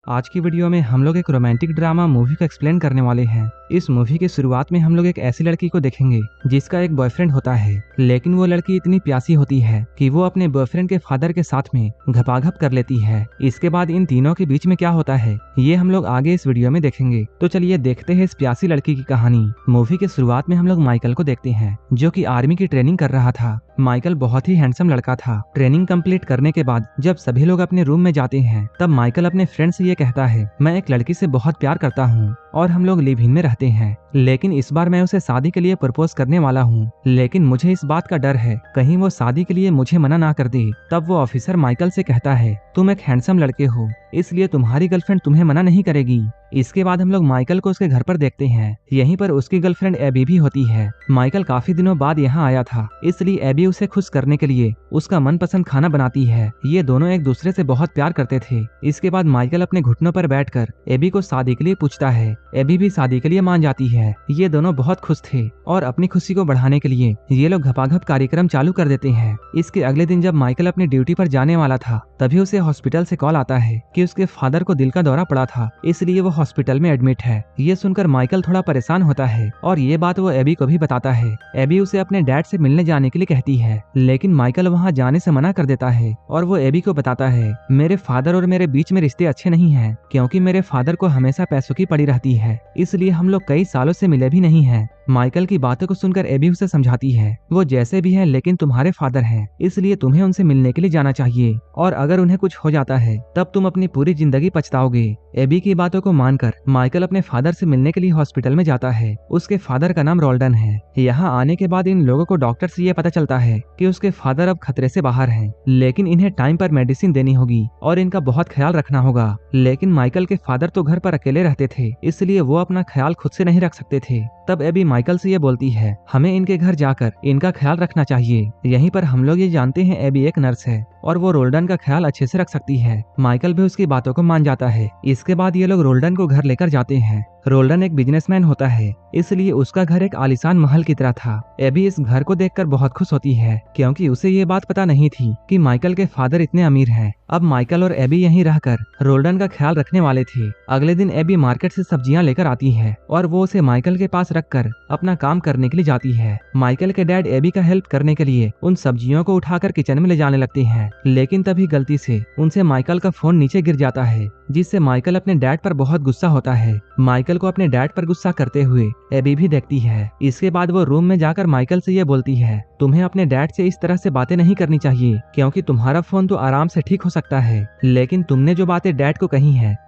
आज की वीडियो में हम लोग एक रोमांटिक ड्रामा मूवी को एक्सप्लेन करने वाले हैं। इस मूवी की शुरुआत में हम लोग एक ऐसी लड़की को देखेंगे जिसका एक बॉयफ्रेंड होता है, लेकिन वो लड़की इतनी प्यासी होती है कि वो अपने बॉयफ्रेंड के फादर के साथ में घपाघप कर लेती है। इसके बाद इन तीनों के बीच में क्या होता है ये हम लोग आगे इस वीडियो में देखेंगे। तो चलिए देखते हैं इस प्यासी लड़की की कहानी। मूवी के शुरुआत में हम लोग माइकल को देखते हैं जो कि आर्मी की ट्रेनिंग कर रहा था। माइकल बहुत ही हैंडसम लड़का था। ट्रेनिंग कंप्लीट करने के बाद जब सभी लोग अपने रूम में जाते हैं तब माइकल अपने फ्रेंड से ये कहता है, मैं एक लड़की से बहुत प्यार करता हूँ और हम लोग लिव इन में रहते हैं, लेकिन इस बार मैं उसे शादी के लिए प्रपोज करने वाला हूँ, लेकिन मुझे इस बात का डर है कहीं वो शादी के लिए मुझे मना ना कर दे। तब वो ऑफिसर माइकल से कहता है, तुम एक हैंडसम लड़के हो इसलिए तुम्हारी गर्लफ्रेंड तुम्हें मना नहीं करेगी। इसके बाद हम लोग माइकल को उसके घर पर देखते हैं। यहीं पर उसकी गर्लफ्रेंड एबी भी होती है। माइकल काफी दिनों बाद यहाँ आया था, इसलिए एबी उसे खुश करने के लिए उसका मनपसंद खाना बनाती है। ये दोनों एक दूसरे से बहुत प्यार करते थे। इसके बाद माइकल अपने घुटनों पर बैठकर एबी को शादी के लिए पूछता है। एबी भी शादी के लिए मान जाती है। ये दोनों बहुत खुश थे और अपनी खुशी को बढ़ाने के लिए ये लोग घपाघप कार्यक्रम चालू कर देते हैं। इसके अगले दिन जब माइकल अपनी ड्यूटी पर जाने वाला था तभी उसे हॉस्पिटल से कॉल आता है कि उसके फादर को दिल का दौरा पड़ा था, इसलिए वो हॉस्पिटल में एडमिट है। ये सुनकर माइकल थोड़ा परेशान होता है और ये बात वो एबी को भी बताता है। एबी उसे अपने डैड से मिलने जाने के लिए कहती है, लेकिन माइकल वहाँ जाने से मना कर देता है और वो एबी को बताता है, मेरे फादर और मेरे बीच में रिश्ते अच्छे नहीं हैं, क्योंकि मेरे फादर को हमेशा पैसों की पड़ी रहती है, इसलिए हम लोग कई सालों से मिले भी नहीं हैं। माइकल की बातों को सुनकर एबी उसे समझाती है, वो जैसे भी हैं लेकिन तुम्हारे फादर हैं, इसलिए तुम्हें उनसे मिलने के लिए जाना चाहिए और अगर उन्हें कुछ हो जाता है तब तुम अपनी पूरी जिंदगी पछताओगे। एबी की बातों को मानकर माइकल अपने फादर से मिलने के लिए हॉस्पिटल में जाता है। उसके फादर का नाम रोल्डन है। यहाँ आने के बाद इन लोगों को डॉक्टर से ये पता चलता है कि उसके फादर अब खतरे से बाहर हैं, लेकिन इन्हें टाइम पर मेडिसिन देनी होगी और इनका बहुत ख्याल रखना होगा। लेकिन माइकल के फादर तो घर पर अकेले रहते थे, इसलिए वो अपना ख्याल खुद से नहीं रख सकते थे। तब एबी माइकल से ये बोलती है, हमें इनके घर जाकर इनका ख्याल रखना चाहिए। यहीं पर हम लोग ये जानते हैं एबी एक नर्स है और वो रोल्डन का ख्याल अच्छे से रख सकती है। माइकल भी उसकी बातों को मान जाता है। इसके बाद ये लोग रोल्डन को घर लेकर जाते हैं। रोल्डन एक बिजनेसमैन होता है, इसलिए उसका घर एक आलीशान महल की तरह था। एबी इस घर को देखकर बहुत खुश होती है, क्योंकि उसे ये बात पता नहीं थी कि माइकल के फादर इतने अमीर हैं। अब माइकल और एबी यहीं रहकर रोल्डन का ख्याल रखने वाले थे। अगले दिन एबी मार्केट से सब्जियां लेकर आती है और वो उसे माइकल के पास रखकर अपना काम करने के लिए जाती है। माइकल के डैड एबी का हेल्प करने के लिए उन सब्जियों को उठाकर किचन में ले जाने लगते हैं, लेकिन तभी गलती से उनसे माइकल का फोन नीचे गिर जाता है, जिससे माइकल अपने डैड पर बहुत गुस्सा होता है। माइकल को अपने डैड पर गुस्सा करते हुए एबी भी देखती है। इसके बाद वो रूम में जाकर माइकल से ये बोलती है, तुम्हें अपने डैड से इस तरह से बातें नहीं करनी चाहिए, क्योंकि तुम्हारा फोन तो आराम से ठीक हो सकता है, लेकिन तुमने जो बातें डैड को कही है